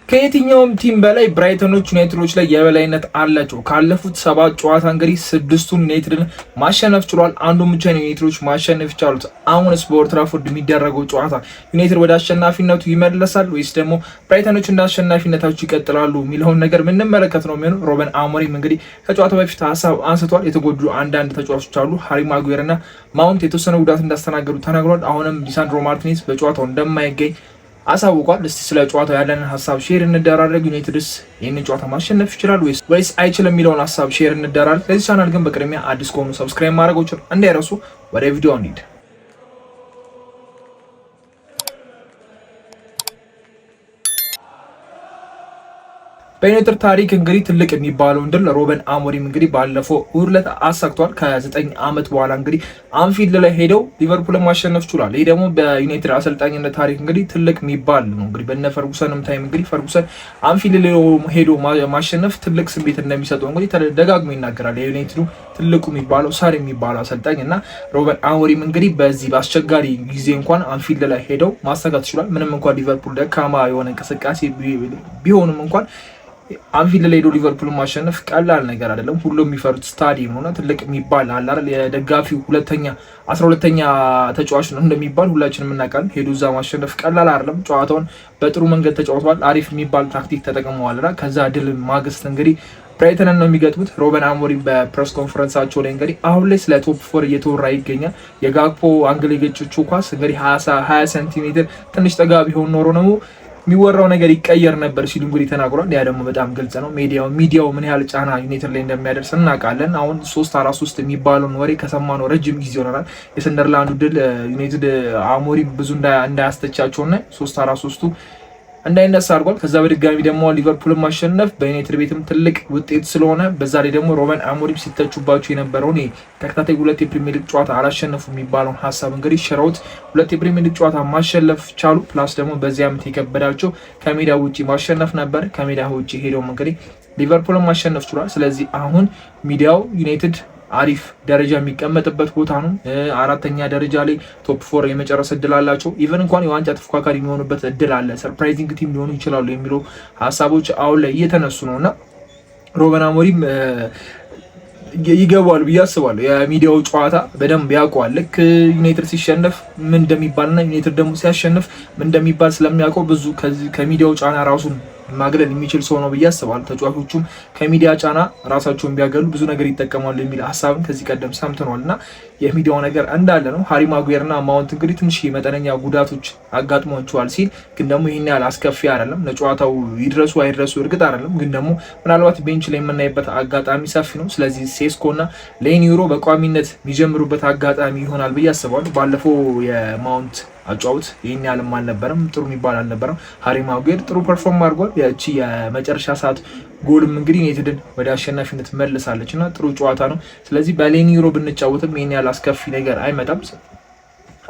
ከየትኛውም ቲም በላይ ብራይተኖች ዩናይትዶች ላይ የበላይነት አላቸው። ካለፉት 7 ጨዋታ እንግዲህ 6ቱን ዩናይትድን ማሸነፍ ችሏል። አንዱን ብቻ ነው ዩናይትዶች ማሸነፍ ይቻሉት። አሁንስ በኦልድ ትራፎርድ የሚደረገው ጨዋታ ዩናይትድ ወደ አሸናፊነቱ ይመለሳል ወይስ ደግሞ ብራይተኖች እንደ አሸናፊነታቸው ይቀጥላሉ የሚለውን ነገር ምንመለከት ነው የሚሆነው። ሩበን አሞሪም እንግዲህ ከጨዋታው በፊት ሀሳብ አንስቷል። የተጎዱ አንዳንድ ተጫዋቾች አሉ። ሃሪ ማጉዌር እና ማውንት የተወሰነ ጉዳት እንዳስተናገዱ ተናግሯል። አሁንም ሊሳንድሮ ማርቲኔዝ በጨዋታው እንደማይገኝ አሳውቋል። እስቲ ስለ ጨዋታው ያለንን ሀሳብ ሼር እንደራረግ። ዩናይትድስ ይህንን ጨዋታ ማሸነፍ ይችላል ወይስ አይችልም የሚለውን ሀሳብ ሼር እንደራረግ። ለዚህ ቻናል ግን በቅድሚያ አዲስ ከሆኑ ሰብስክራይብ ማድረጋችሁን እንዳይረሱ። ወደ ቪዲዮ እንሂድ። በዩናይትድ ታሪክ እንግዲህ ትልቅ የሚባለውን ድል ሩበን አሞሪም እንግዲህ ባለፈው እሁድ ዕለት አሳክቷል። ከ9 ዓመት በኋላ እንግዲህ አንፊልድ ላይ ሄደው ሊቨርፑልን ማሸነፍ ችሏል። ይህ ደግሞ በዩናይትድ አሰልጣኝነት ታሪክ እንግዲህ ትልቅ የሚባል ነው። እንግዲህ በነ ፈርጉሰንም ታይም እንግዲህ ፈርጉሰን አንፊልድ ላይ ሄዶ ማሸነፍ ትልቅ ስሜት እንደሚሰጠው እንግዲህ ደጋግሞ ይናገራል። የዩናይትዱ ትልቁ የሚባለው ሳር የሚባለው አሰልጣኝ እና ሩበን አሞሪም እንግዲህ በዚህ በአስቸጋሪ ጊዜ እንኳን አንፊልድ ላይ ሄደው ማሳካት ችሏል። ምንም እንኳን ሊቨርፑል ደካማ የሆነ እንቅስቃሴ ቢሆንም እንኳን አንፊልድ ላይ ሄዶ ሊቨርፑል ማሸነፍ ቀላል ነገር አይደለም። ሁሉም የሚፈሩት ስታዲየም ነውና ትልቅ የሚባል አለ አይደል? የደጋፊው 12ኛ ተጫዋች ነው እንደሚባል ሁላችንም እናውቃለን። ሄዶ እዛ ማሸነፍ ቀላል አይደለም። ጨዋታውን በጥሩ መንገድ ተጫውተዋል። አሪፍ የሚባል ታክቲክ ተጠቅመዋልና ከዛ ድል ማግስት እንግዲህ ብራይተንን ነው የሚገጥሙት። ሩበን አሞሪም በፕሬስ ኮንፈረንሳቸው ላይ እንግዲህ አሁን ላይ ስለ ቶፕ 4 እየተወራ ይገኛል። የጋክፖ አንግል የገጨችው ኳስ እንግዲህ 20 ሴንቲሜትር ትንሽ ጠጋ ቢሆን ኖሮ ነው የሚወራው ነገር ይቀየር ነበር ሲሉ እንግዲህ ተናግሯል። ያ ደግሞ በጣም ግልጽ ነው። ሚዲያው ምን ያህል ጫና ዩናይትድ ላይ እንደሚያደርስ እናውቃለን። አሁን 3-4-3 የሚባለውን ወሬ ከሰማነው ረጅም ጊዜ ሆነናል። የሰንደርላንዱ ድል ዩናይትድ አሞሪም ብዙ እንዳያስተቻቸውና 3-4-3ቱ እንዳይነሳ አድርጓል። ከዛ በድጋሚ ደግሞ ሊቨርፑልን ማሸነፍ በዩናይትድ ቤትም ትልቅ ውጤት ስለሆነ በዛ ላይ ደግሞ ሩበን አሞሪም ሲተቹባቸው የነበረውን ተከታታይ 2 የፕሪሚየር ሊግ ጨዋታ አላሸነፉ የሚባለውን ሀሳብ እንግዲህ ሽረውት 2 የፕሪሚየር ሊግ ጨዋታ ማሸነፍ ቻሉ። ፕላስ ደግሞ በዚህ ዓመት የከበዳቸው ከሜዳ ውጪ ማሸነፍ ነበር። ከሜዳ ውጪ ሄደውም እንግዲህ ሊቨርፑልን ማሸነፍ ችሏል። ስለዚህ አሁን ሚዲያው ዩናይትድ አሪፍ ደረጃ የሚቀመጥበት ቦታ ነው። 4ኛ ደረጃ ላይ ቶፕ 4 የመጨረስ እድል አላቸው። ኢቨን እንኳን የዋንጫ ተፎካካሪ የሚሆኑበት እድል አለ። ሰርፕራይዚንግ ቲም ሊሆኑ ይችላሉ የሚሉ ሀሳቦች አሁን ላይ እየተነሱ ነው እና ሩበን አሞሪም ይገባዋል ብዬ አስባለሁ። የሚዲያው ጨዋታ በደንብ ያውቀዋል። ልክ ዩናይትድ ሲሸነፍ ምን እንደሚባልና ዩናይትድ ደግሞ ሲያሸንፍ ምን እንደሚባል ስለሚያውቀው ብዙ ከሚዲያው ጫና ራሱን ማግለል የሚችል ሰው ነው ብዬ አስባለሁ። ተጫዋቾቹም ከሚዲያ ጫና ራሳቸውን ቢያገሉ ብዙ ነገር ይጠቀማሉ የሚል ሀሳብን ከዚህ ቀደም ሰምተናል እና የሚዲያው ነገር እንዳለ ነው። ሃሪ ማጉዌር እና ማውንት እንግዲህ ትንሽ መጠነኛ ጉዳቶች አጋጥሟቸዋል ሲል ግን ደግሞ ይህን ያህል አስከፊ አይደለም። ለጨዋታው ይድረሱ አይድረሱ እርግጥ አይደለም፣ ግን ደግሞ ምናልባት ቤንች ላይ የምናይበት አጋጣሚ ሰፊ ነው። ስለዚህ ሴስኮ እና ሌኒሮ በቋሚነት የሚጀምሩበት አጋጣሚ ይሆናል ብዬ አስባለሁ። ባለፈው የማውንት አጫውት ይህን ያህልም አልነበረም፣ ጥሩ የሚባል አልነበረም። ሃሪ ማጉዌር ጥሩ ፐርፎርም አድርጓል። ያቺ የመጨረሻ ሰዓት ጎልም እንግዲህ ዩናይትድን ወደ አሸናፊነት መልሳለች እና ጥሩ ጨዋታ ነው። ስለዚህ በሌኒሮ ብንጫወትም ይህን ያህል አስከፊ ነገር አይመጣም።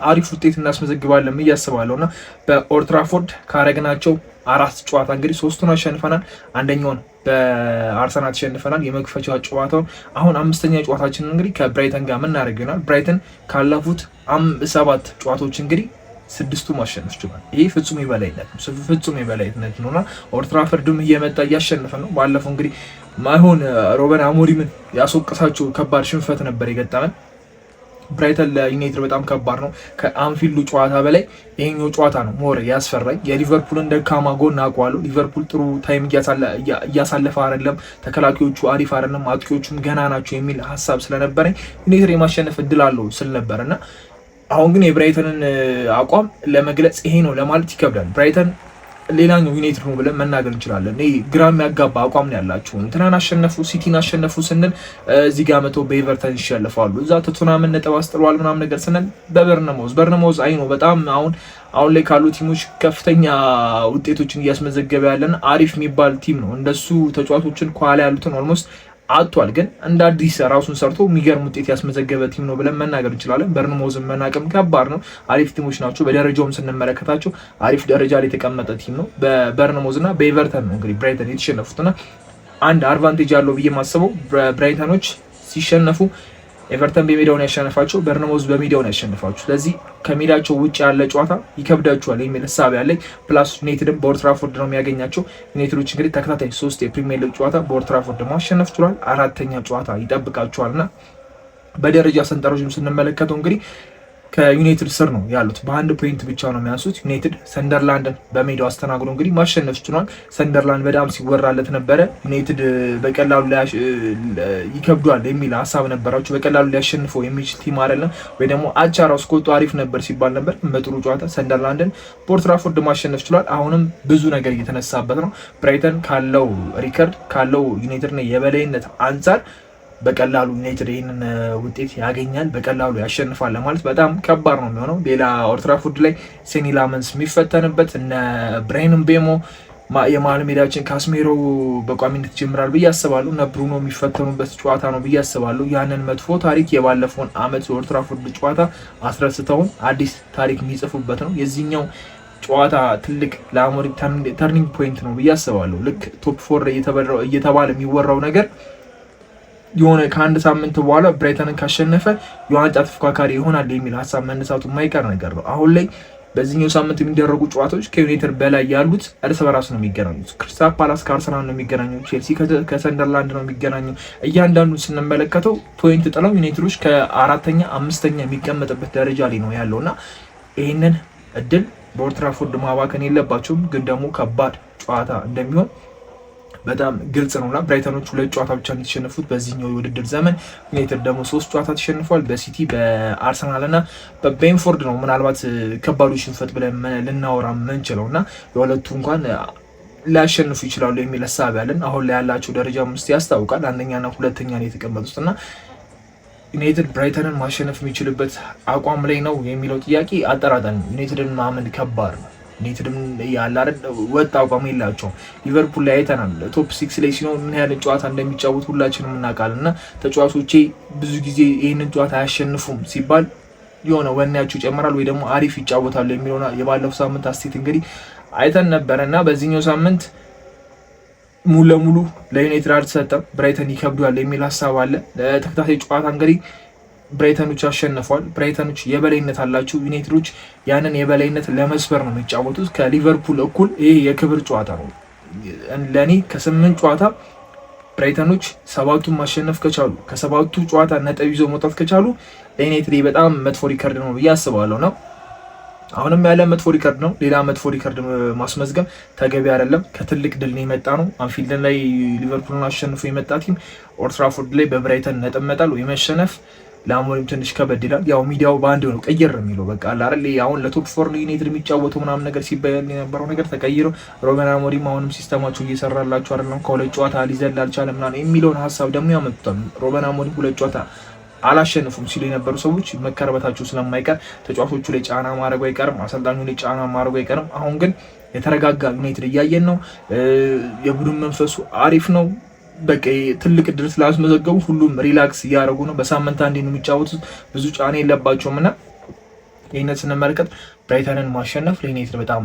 አሪፍ ውጤት እናስመዘግባለን ብዬ አስባለሁ እና በኦልድ ትራፎርድ ካረግናቸው 4 ጨዋታ እንግዲህ 3ቱን አሸንፈናል። አንደኛውን በአርሰናል ተሸንፈናል። የመክፈቻ ጨዋታውን አሁን 5ኛ ጨዋታችንን እንግዲህ ከብራይተን ጋር የምናደርግ ይሆናል። ብራይተን ካለፉት 7 ጨዋታዎች እንግዲህ 6ቱ ማሸነፍ ችሏል። ይህ ፍጹም የበላይነት ነውና ኦልድ ትራፎርድም እየመጣ እያሸነፈ ነው። ባለፈው እንግዲህ ማይሆን ሩበን አሞሪምን ያስወቀሳቸው ከባድ ሽንፈት ነበር የገጠመን። ብራይተን ለዩናይትድ በጣም ከባድ ነው። ከአንፊልዱ ጨዋታ በላይ ይሄኛው ጨዋታ ነው ሞር ያስፈራኝ። የሊቨርፑልን ደካማ ጎን አውቀዋለሁ። ሊቨርፑል ጥሩ ታይም እያሳለፈ አይደለም፣ ተከላካዮቹ አሪፍ አይደለም፣ አጥቂዎቹም ገና ናቸው የሚል ሀሳብ ስለነበረኝ ዩናይትድ የማሸነፍ እድል አለው ስል ነበር እና አሁን ግን የብራይተንን አቋም ለመግለጽ ይሄ ነው ለማለት ይከብዳል። ብራይተን ሌላኛው ዩናይትድ ነው ብለን መናገር እንችላለን። ግራ የሚያጋባ አቋም ነው ያላቸው። እንትናን አሸነፉ፣ ሲቲን አሸነፉ ስንል እዚህ ጋር መተው በኤቨርተን ይሸልፋሉ፣ እዛ ቶተንሃምን ነጥብ አስጥለዋል ምናምን ነገር ስንል በበርነማውዝ አይ ነው በጣም አሁን ላይ ካሉ ቲሞች ከፍተኛ ውጤቶችን እያስመዘገበ ያለን አሪፍ የሚባል ቲም ነው። እንደሱ ተጫዋቾችን ከኋላ ያሉትን ኦልሞስት አጥቷል፣ ግን እንደ አዲስ ራሱን ሰርቶ የሚገርም ውጤት ያስመዘገበ ቲም ነው ብለን መናገር እንችላለን። በርንማውዝን መናቅም ከባድ ነው። አሪፍ ቲሞች ናቸው። በደረጃውም ስንመለከታቸው አሪፍ ደረጃ ላይ የተቀመጠ ቲም ነው። በበርንማውዝ እና በኤቨርተን ነው እንግዲህ ብራይተን የተሸነፉትና አንድ አድቫንቴጅ አለው ብዬ ማስበው ብራይተኖች ሲሸነፉ ኤቨርተን በሜዳውን ያሸነፋቸው፣ በርነማውዝ በሜዳውን ያሸነፋቸው። ስለዚህ ከሜዳቸው ውጭ ያለ ጨዋታ ይከብዳቸዋል የሚል ሀሳብ ያለኝ። ፕላስ ዩናይትድም በኦልድ ትራፎርድ ነው የሚያገኛቸው። ዩናይትዶች እንግዲህ ተከታታይ 3 የፕሪሚየር ሊግ ጨዋታ በኦልድ ትራፎርድ ማሸነፍ ችሏል። 4ኛ ጨዋታ ይጠብቃቸዋልና በደረጃ ሰንጠረዥም ስንመለከተው እንግዲህ ከዩናይትድ ስር ነው ያሉት። በ1 ፖይንት ብቻ ነው የሚያንሱት። ዩናይትድ ሰንደርላንድን በሜዳው አስተናግዶ እንግዲህ ማሸነፍ ችሏል። ሰንደርላንድ በጣም ሲወራለት ነበረ። ዩናይትድ በቀላሉ ይከብዷል የሚል ሀሳብ ነበራቸው። በቀላሉ ሊያሸንፈው የሚችል ቲም አይደለም፣ ወይ ደግሞ አቻ ራሱ ከወጡ አሪፍ ነበር ሲባል ነበር። በጥሩ ጨዋታ ሰንደርላንድን በኦልድ ትራፎርድ ማሸነፍ ችሏል። አሁንም ብዙ ነገር እየተነሳበት ነው። ብራይተን ካለው ሪከርድ ካለው ዩናይትድ የበላይነት አንጻር በቀላሉ ዩናይትድ ይህንን ውጤት ያገኛል፣ በቀላሉ ያሸንፋል ለማለት በጣም ከባድ ነው የሚሆነው። ሌላ ኦልድ ትራፎርድ ላይ ሴኒ ላመንስ የሚፈተንበት፣ እነ ብራያን ምቤሞ የመሀል ሜዳችን ካስሜሮ በቋሚነት ይጀምራል ብዬ አስባለሁ። እነ ብሩኖ የሚፈተኑበት ጨዋታ ነው ብዬ አስባለሁ። ያንን መጥፎ ታሪክ የባለፈውን አመት የኦልድ ትራፎርድ ጨዋታ አስረስተውን አዲስ ታሪክ የሚጽፉበት ነው። የዚህኛው ጨዋታ ትልቅ ለአሞሪም ተርኒንግ ፖይንት ነው ብዬ አስባለሁ። ልክ ቶፕ 4 እየተባለ የሚወራው ነገር የሆነ ከአንድ ሳምንት በኋላ ብራይተንን ካሸነፈ የዋንጫ ተፎካካሪ ይሆናል የሚል ሀሳብ መነሳቱ የማይቀር ነገር ነው። አሁን ላይ በዚህኛው ሳምንት የሚደረጉ ጨዋታዎች ከዩናይትድ በላይ ያሉት እርስ በራሱ ነው የሚገናኙት። ክሪስታል ፓላስ ከአርሰናል ነው የሚገናኘው፣ ቼልሲ ከሰንደርላንድ ነው የሚገናኘው። እያንዳንዱን ስንመለከተው ፖይንት ጥለው ዩናይትዶች ከ4ኛ 5ኛ የሚቀመጥበት ደረጃ ላይ ነው ያለው እና ይህንን እድል በኦልድ ትራፎርድ ማባከን የለባቸውም። ግን ደግሞ ከባድ ጨዋታ እንደሚሆን በጣም ግልጽ ነውና ብራይተኖች 2 ጨዋታ ብቻ የተሸነፉት በዚህኛው የውድድር ዘመን። ዩናይትድ ደግሞ 3 ጨዋታ ተሸንፏል። በሲቲ በአርሰናል እና በቤንፎርድ ነው ምናልባት ከባዱ ሽንፈት ብለን ልናወራ የምንችለው እና የሁለቱ እንኳን ሊያሸንፉ ይችላሉ የሚል ሀሳብ ያለን። አሁን ላይ ያላቸው ደረጃ 5 ያስታውቃል። 1ኛና 2ኛ ነው የተቀመጡት እና ዩናይትድ ብራይተንን ማሸነፍ የሚችልበት አቋም ላይ ነው የሚለው ጥያቄ አጠራጣሪ። ዩናይትድን ማመን ከባድ ነው። ዩናይትድም ያለ አይደል ወጥ አቋም የላቸውም። ሊቨርፑል ላይ አይተናል። ቶፕ 6 ላይ ሲሆን ምን ያህል ጨዋታ እንደሚጫወት ሁላችንም እናውቃለን እና ተጫዋቾቼ ብዙ ጊዜ ይህንን ጨዋታ አያሸንፉም ሲባል የሆነ ወኔያቸው ይጨምራል ወይ ደግሞ አሪፍ ይጫወታሉ የሚለው የባለፈው ሳምንት አስቴት እንግዲህ አይተን ነበረ እና በዚህኛው ሳምንት ሙሉ ለሙሉ ለዩናይትድ አልተሰጠም። ብራይተን ይከብዷል የሚል ሀሳብ አለ። ለተከታታይ ጨዋታ እንግዲህ ብራይተኖች አሸንፏል። ብራይተኖች የበላይነት አላቸው። ዩናይትዶች ያንን የበላይነት ለመስበር ነው የሚጫወቱት ከሊቨርፑል እኩል። ይሄ የክብር ጨዋታ ነው ለእኔ። ከ8 ጨዋታ ብራይተኖች 7ቱን ማሸነፍ ከቻሉ፣ ከ7ቱ ጨዋታ ነጥብ ይዘው መውጣት ከቻሉ ለዩናይትድ በጣም መጥፎ ሪከርድ ነው ብዬ አስባለሁ ነው። አሁንም ያለ መጥፎ ሪከርድ ነው። ሌላ መጥፎ ሪከርድ ማስመዝገብ ተገቢ አይደለም። ከትልቅ ድል ነው የመጣ ነው። አንፊልድ ላይ ሊቨርፑልን አሸንፎ የመጣ ቲም ኦልድ ትራፎርድ ላይ በብራይተን ነጥብ መጣል ወይ መሸነፍ ለአሞሪም ትንሽ ከበድ ይላል። ያው ሚዲያው በአንድ ነው ቀየር የሚለው በቃ አይደል። አሁን ለቶፕ 4 ዩናይትድ የሚጫወተው ምናምን ነገር ሲባል የነበረው ነገር ተቀይሮ ሮበን አሞሪም አሁንም ሲስተማቸው እየሰራላቸው አይደለም፣ ከ2 ጨዋታ ሊዘል አልቻለም ምናምን የሚለውን ሀሳብ ደግሞ ያመጡታል። ሮበን አሞሪም 2 ጨዋታ አላሸንፉም ሲሉ የነበሩ ሰዎች መከረበታቸው ስለማይቀር ተጫዋቾቹ ላይ ጫና ማድረጉ አይቀርም፣ አሰልጣኙ ላይ ጫና ማድረጉ አይቀርም። አሁን ግን የተረጋጋ ዩናይትድ እያየን ነው። የቡድን መንፈሱ አሪፍ ነው። በቃ ትልቅ ድል ስላስመዘገቡ ሁሉም ሪላክስ እያደረጉ ነው። በሳምንት አንዴ ነው የሚጫወቱት፣ ብዙ ጫና የለባቸውም እና ይህንን ስንመለከት ብራይተንን ማሸነፍ ለዩናይትድ በጣም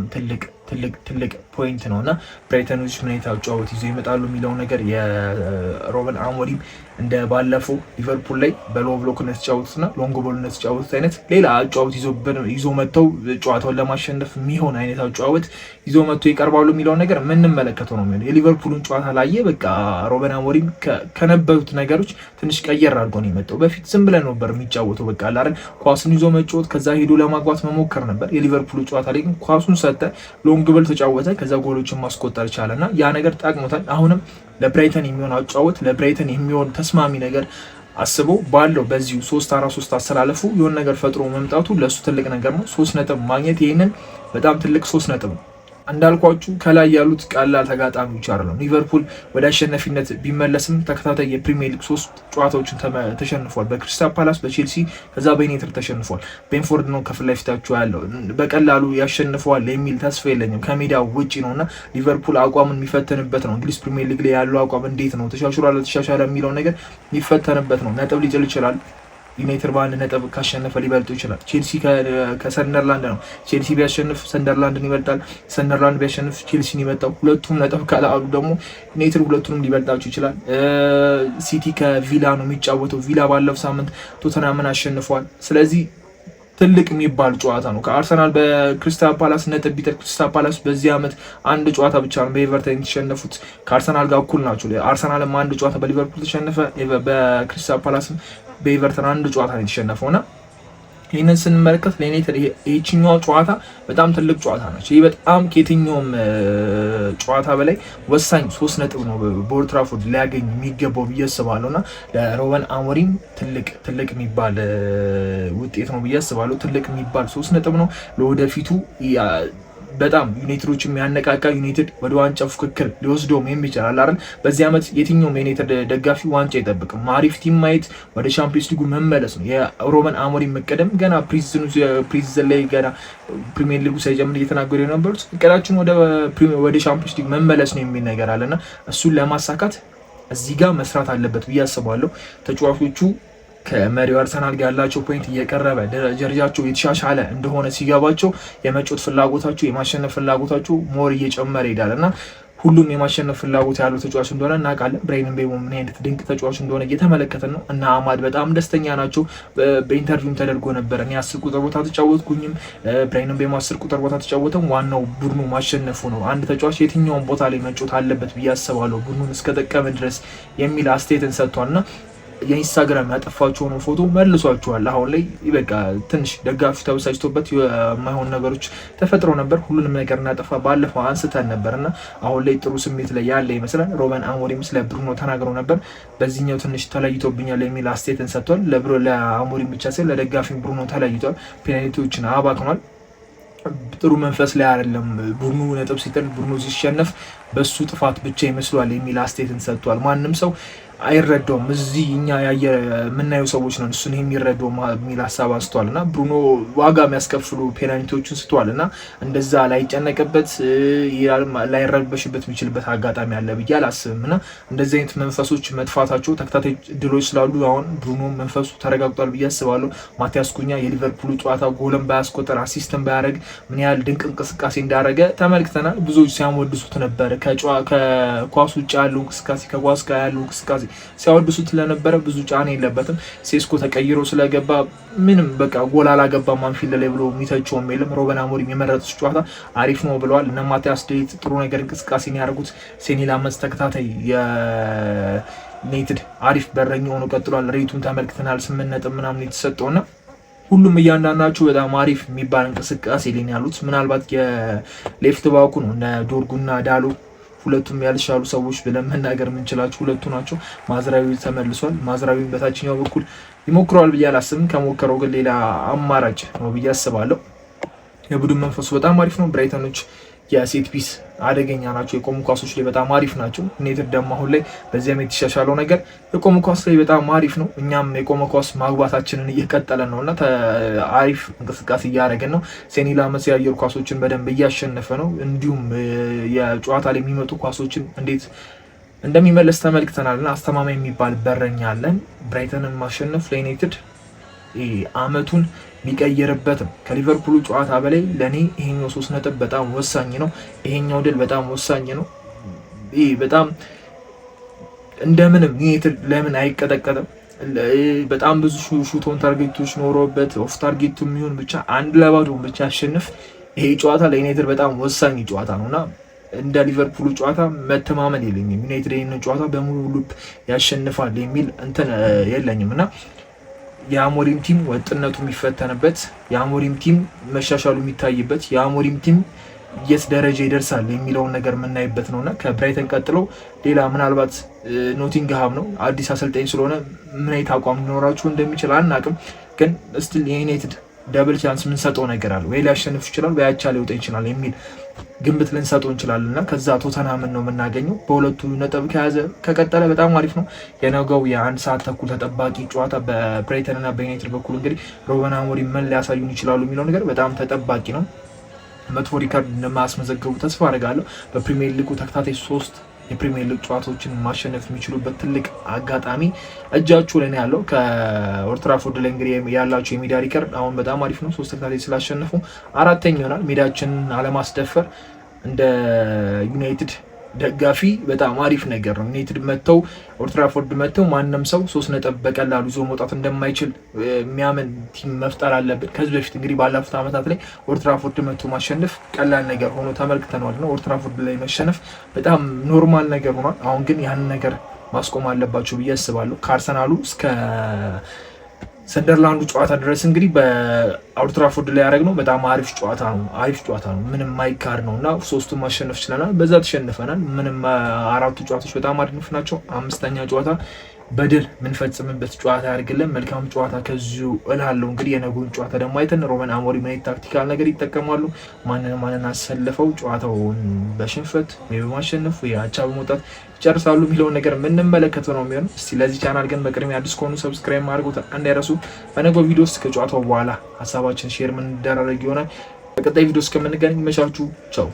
ትልቅ ፖይንት ነው እና ብራይተኖች ምን አይነት አጨዋወት ይዘው ይመጣሉ የሚለው ነገር የሮበን አሞሪም እንደ ባለፈው ሊቨርፑል ላይ በሎ ብሎክ እንደተጫወቱትና ሎንግ ቦል እንደተጫወቱት አይነት ሌላ አጨዋወት ይዞ መጥተው ጨዋታውን ለማሸነፍ የሚሆን አይነት አጨዋወት ይዞ መጥተው ይቀርባሉ የሚለው ነገር የምንመለከተው ነው የሚሆነው። የሊቨርፑልን ጨዋታ ላየ በቃ ሮበን አሞሪም ከነበሩት ነገሮች ትንሽ ቀየር አድርጎ ነው የመጣው። በፊት ዝም ብለን ነበር የሚጫወተው በቃ አይደል፣ ኳስን ይዞ መጫወት ከዛ ሄዶ ለማግባት መሞከር ነበር። የሊቨርፑል ጨዋታ ላይ ግን ኳሱን ሰጠ፣ ሎንግ ቦል ተጫወተ፣ ከዛ ጎሎችን ማስቆጠር ቻለና ያ ነገር ጠቅሞታል። አሁንም ለብራይተን የሚሆን አጫወት ለብራይተን የሚሆን ተስማሚ ነገር አስበው ባለው በዚሁ 3-4-3 አሰላለፉ የሆነ ነገር ፈጥሮ መምጣቱ ለሱ ትልቅ ነገር ነው። 3 ነጥብ ማግኘት ይሄንን በጣም ትልቅ 3 ነጥብ ነው። እንዳልኳችሁ ከላይ ያሉት ቀላል ተጋጣሚዎች አይደለም። ሊቨርፑል ወደ አሸናፊነት ቢመለስም ተከታታይ የፕሪሚየር ሊግ 3 ጨዋታዎችን ተሸንፏል። በክሪስታል ፓላስ፣ በቼልሲ ከዛ በዩናይትድ ተሸንፏል። ቤንፎርድ ነው ከፊት ለፊታችሁ ያለው። በቀላሉ ያሸንፈዋል የሚል ተስፋ የለኝም። ከሜዳው ውጪ ነውና ሊቨርፑል አቋምን የሚፈተንበት ነው። እንግሊዝ ፕሪሚየር ሊግ ላይ ያለው አቋም እንዴት ነው ተሻሽሏል ተሻሻለ የሚለው ነገር የሚፈተንበት ነው። ነጥብ ሊጥል ይችላል። ዩናይትድ በአንድ ነጥብ ካሸነፈ ሊበልጡ ይችላል። ቼልሲ ከሰንደርላንድ ነው። ቼልሲ ቢያሸንፍ ሰንደርላንድን ይበልጣል። ሰንደርላንድ ቢያሸንፍ ቼልሲን ይበልጣል። ሁለቱም ነጥብ ካላሉ ደግሞ ዩናይትድ ሁለቱንም ሊበልጣቸው ይችላል። ሲቲ ከቪላ ነው የሚጫወተው። ቪላ ባለፈው ሳምንት ቶተናምን አሸንፏል። ስለዚህ ትልቅ የሚባል ጨዋታ ነው። ከአርሰናል በክሪስታል ፓላስ ነጥብ ቢጥል ክሪስታል ፓላስ በዚህ ዓመት አንድ ጨዋታ ብቻ ነው በኤቨርተን የተሸነፉት። ከአርሰናል ጋር እኩል ናቸው። አርሰናልም አንድ ጨዋታ በሊቨርፑል ተሸነፈ። በክሪስታል ፓላስም በኤቨርተን አንድ ጨዋታ ነው የተሸነፈው እና ይህንን ስንመለከት ለዩናይትድ ይህችኛዋ ጨዋታ በጣም ትልቅ ጨዋታ ነች። ይህ በጣም ከየትኛውም ጨዋታ በላይ ወሳኝ 3 ነጥብ ነው በኦልድ ትራፎርድ ሊያገኝ የሚገባው ብዬ አስባለሁ እና ለሩበን አሞሪም ትልቅ የሚባል ውጤት ነው ብዬ አስባለሁ። ትልቅ የሚባል 3 ነጥብ ነው ለወደፊቱ በጣም ዩናይትዶች የሚያነቃቃ ዩናይትድ ወደ ዋንጫ ፉክክር ሊወስደውም የሚችላል አይደል። በዚህ ዓመት የትኛውም የዩናይትድ ደጋፊ ዋንጫ አይጠብቅም። አሪፍ ቲም ማየት፣ ወደ ቻምፒየንስ ሊጉ መመለስ ነው የሮበን አሞሪም መቀደም። ገና ፕሪዝን ላይ ገና ፕሪሚየር ሊጉ ሳይጀምር እየተናገሩ የነበሩት እቅዳችን ወደ ቻምፒየንስ ሊግ መመለስ ነው የሚል ነገር አለና እሱን ለማሳካት እዚህ ጋር መስራት አለበት ብዬ አስባለሁ። ተጫዋቾቹ ከመሪው አርሰናል ጋር ያላቸው ፖይንት እየቀረበ ደረጃቸው የተሻሻለ እንደሆነ ሲገባቸው የመጮት ፍላጎታቸው የማሸነፍ ፍላጎታቸው ሞር እየጨመረ ይሄዳል እና ሁሉም የማሸነፍ ፍላጎት ያለው ተጫዋች እንደሆነ እናውቃለን። ብራይን ምቤሞ ምን አይነት ድንቅ ተጫዋች እንደሆነ እየተመለከተን ነው እና አማድ በጣም ደስተኛ ናቸው። በኢንተርቪውም ተደርጎ ነበረ እኔ 10 ቁጥር ቦታ ተጫወትኩኝም፣ ብራይን ምቤሞ 10 ቁጥር ቦታ ተጫወተም፣ ዋናው ቡድኑ ማሸነፉ ነው። አንድ ተጫዋች የትኛውን ቦታ ላይ መጮት አለበት ብዬ አስባለሁ ቡድኑን እስከጠቀመ ድረስ የሚል አስተያየትን ሰጥቷልና የኢንስታግራም ያጠፋቸውን ፎቶ መልሷቸዋል። አሁን ላይ በቃ ትንሽ ደጋፊ ተበሳጭቶበት የማይሆን ነገሮች ተፈጥሮ ነበር። ሁሉንም ነገር እናጠፋ ባለፈው አንስተን ነበርና አሁን ላይ ጥሩ ስሜት ላይ ያለ ይመስላል። ሮበን አሞሪም ስለ ብሩኖ ተናግረው ነበር። በዚህኛው ትንሽ ተለይቶብኛል የሚል አስተያየትን ሰጥቷል። ለአሞሪም ብቻ ሳይሆን ለደጋፊ ብሩኖ ተለይቷል። ፔናልቲዎችን አባክኗል። ጥሩ መንፈስ ላይ አይደለም። ቡድኑ ነጥብ ሲጥል ቡድኑ ሲሸነፍ በሱ ጥፋት ብቻ ይመስሏል የሚል አስተያየትን ሰጥቷል። ማንም ሰው አይረዳውም። እዚህ እኛ የምናየው ሰዎች ነን እሱን የሚረዳው የሚል ሀሳብ አንስቷል እና ብሩኖ ዋጋ የሚያስከፍሉ ፔናልቲዎችን ስቷል እና እንደዛ ላይጨነቅበት ላይረበሽበት የሚችልበት አጋጣሚ አለ ብዬ አላስብም እና እንደዚህ አይነት መንፈሶች መጥፋታቸው ተከታታይ ድሎች ስላሉ አሁን ብሩኖ መንፈሱ ተረጋግጧል ብዬ አስባለሁ። ማቲያስ ኩኛ የሊቨርፑሉ ጨዋታ ጎልን ባያስቆጠር አሲስትን ባያደርግ ምን ያህል ድንቅ እንቅስቃሴ እንዳደረገ ተመልክተናል። ብዙዎች ሲያሞድሱት ነበር። ከኳስ ውጭ ያለው እንቅስቃሴ ከኳስ ጋር ያለው እንቅስቃሴ ሲያወድሱት ስለነበረ ብዙ ጫና የለበትም። ሴስኮ ተቀይሮ ስለገባ ምንም በቃ ጎል አላገባም አንፊልድ ላይ ብሎ የሚተቸውም የለም። ሮበን አሞሪም የመረጡት ጨዋታ አሪፍ ነው ብለዋል። እነ ማቲያስ ዴሊት ጥሩ ነገር እንቅስቃሴን ያደርጉት። ሴኒ ላመንስ ተከታታይ የዩናይትድ አሪፍ በረኛ ሆኖ ቀጥሏል። ሬቱን ተመልክተናል 8 ነጥብ ምናምን የተሰጠውና ሁሉም እያንዳንዳቸው በጣም አሪፍ የሚባል እንቅስቃሴ ላይ ያሉት ምናልባት የሌፍት ባኩ ነው እነ ዶርጉና ዳሎ ሁለቱም ያልሻሉ ሰዎች ብለን መናገር የምንችላቸው ሁለቱ ናቸው። ማዝራዊ ተመልሷል። ማዝራዊ በታችኛው በኩል ይሞክረዋል ብዬ አላስብም። ከሞከረው ግን ሌላ አማራጭ ነው ብዬ አስባለሁ። የቡድን መንፈሱ በጣም አሪፍ ነው። ብራይተኖች የሴት ፒስ አደገኛ ናቸው። የቆሙ ኳሶች ላይ በጣም አሪፍ ናቸው። ዩናይትድ ደግሞ አሁን ላይ በዚያም የተሻሻለው ነገር የቆሙ ኳስ ላይ በጣም አሪፍ ነው። እኛም የቆመ ኳስ ማግባታችንን እየቀጠለ ነው እና አሪፍ እንቅስቃሴ እያደረገን ነው። ሴኒ ላመንስ የአየር ኳሶችን በደንብ እያሸነፈ ነው። እንዲሁም የጨዋታ ላይ የሚመጡ ኳሶችን እንዴት እንደሚመለስ ተመልክተናል እና አስተማማኝ የሚባል በረኛ አለን። ብራይተንን ማሸነፍ ለዩናይትድ አመቱን ሊቀየርበትም ከሊቨርፑሉ ጨዋታ በላይ ለኔ ይሄኛው 3 ነጥብ በጣም ወሳኝ ነው። ይሄኛው ድል በጣም ወሳኝ ነው። በጣም እንደምንም ዩናይትድ ለምን አይቀጠቀጥም? በጣም ብዙ ሹት ኦን ታርጌቶች ኖሮበት ኦፍ ታርጌቱ የሚሆን ብቻ 1-0 ብቻ አሸንፍ። ይሄ ጨዋታ ለዩናይትድ በጣም ወሳኝ ጨዋታ ነውና እንደ ሊቨርፑሉ ጨዋታ መተማመን የለኝም። ዩናይትድ ይሄንን ጨዋታ በሙሉ ልብ ያሸንፋል የሚል እንትን የለኝም እና የአሞሪም ቲም ወጥነቱ የሚፈተንበት፣ የአሞሪም ቲም መሻሻሉ የሚታይበት፣ የአሞሪም ቲም የት ደረጃ ይደርሳል የሚለውን ነገር የምናይበት ነውና ከብራይተን ቀጥሎ ሌላ ምናልባት ኖቲንግሃም ነው። አዲስ አሰልጣኝ ስለሆነ ምን አይነት አቋም ሊኖራቸው እንደሚችል አናውቅም። ግን ስቲል የዩናይትድ ደብል ቻንስ የምንሰጠው ነገር አለ። ወይ ሊያሸንፍ ይችላል ወይ አቻ ሊወጣ ይችላል የሚል ግምት ልንሰጠው እንችላለን እና ከዛ ቶተንሃምን ነው የምናገኘው። በሁለቱ ነጥብ ከያዘ ከቀጠለ በጣም አሪፍ ነው። የነገው የ1 ሰዓት ተኩል ተጠባቂ ጨዋታ በብራይተን እና በዩናይትድ በኩል እንግዲህ ሮበን አሞሪም ምን ሊያሳዩን ይችላሉ የሚለው ነገር በጣም ተጠባቂ ነው። መጥፎ ሪካርድ እንደማያስመዘግቡ ተስፋ አደርጋለሁ። በፕሪሚየር ሊጉ ተከታታይ 3 የፕሪሚየር ሊግ ጨዋታዎችን ማሸነፍ የሚችሉበት ትልቅ አጋጣሚ እጃችሁ ላይ ያለው። ከኦልድ ትራፎርድ ላይ እንግዲህ ያላቸው የሜዳ ሪከርድ አሁን በጣም አሪፍ ነው። 3 ተከታታይ ስላሸነፉ 4ኛ ይሆናል። ሜዳችንን አለማስደፈር እንደ ዩናይትድ ደጋፊ በጣም አሪፍ ነገር ነው። ዩናይትድ መጥተው ኦልድ ትራፎርድ መጥተው ማንም ሰው 3 ነጥብ በቀላሉ ይዞ መውጣት እንደማይችል የሚያምን ቲም መፍጠር አለብን። ከዚህ በፊት እንግዲህ ባለፉት ዓመታት ላይ ኦልድ ትራፎርድ መጥቶ ማሸነፍ ቀላል ነገር ሆኖ ተመልክተናል ነው። ኦልድ ትራፎርድ ላይ መሸነፍ በጣም ኖርማል ነገር ሆኗል። አሁን ግን ያንን ነገር ማስቆም አለባቸው ብዬ አስባለሁ። ከአርሰናሉ እስከ ሰንደርላንዱ ጨዋታ ድረስ እንግዲህ በኦልድ ትራፎርድ ላይ ያደረግነው በጣም አሪፍ ጨዋታ ነው። ምንም ማይካድ ነው እና 3ቱን ማሸነፍ ችለናል። በዛ ተሸንፈናል። ምንም 4ቱ ጨዋታዎች በጣም አሪፍ ናቸው። 5ኛ ጨዋታ በድል ምንፈጽምበት ጨዋታ ያድርግልን። መልካም ጨዋታ ከዚሁ እላለሁ። እንግዲህ የነገውን ጨዋታ ደግሞ አይተን ሩበን አሞሪም ምን ታክቲካል ነገር ይጠቀማሉ፣ ማንን አሰልፈው ጨዋታውን በሽንፈት ወይ በማሸነፍ ወይ አቻ በመውጣት ይጨርሳሉ የሚለውን ነገር የምንመለከተው ነው የሚሆነው። እስቲ ለዚህ ቻናል ግን በቅድሚያ አዲስ ከሆኑ ሰብስክራይብ ማድረጉት እንዳይረሱ። በነገው ቪዲዮ ውስጥ ከጨዋታው በኋላ ሀሳባችን ሼር ምን እንደራረግ ይሆናል። በቀጣይ ቪዲዮ እስከምንገናኝ መቻችሁ ቻው።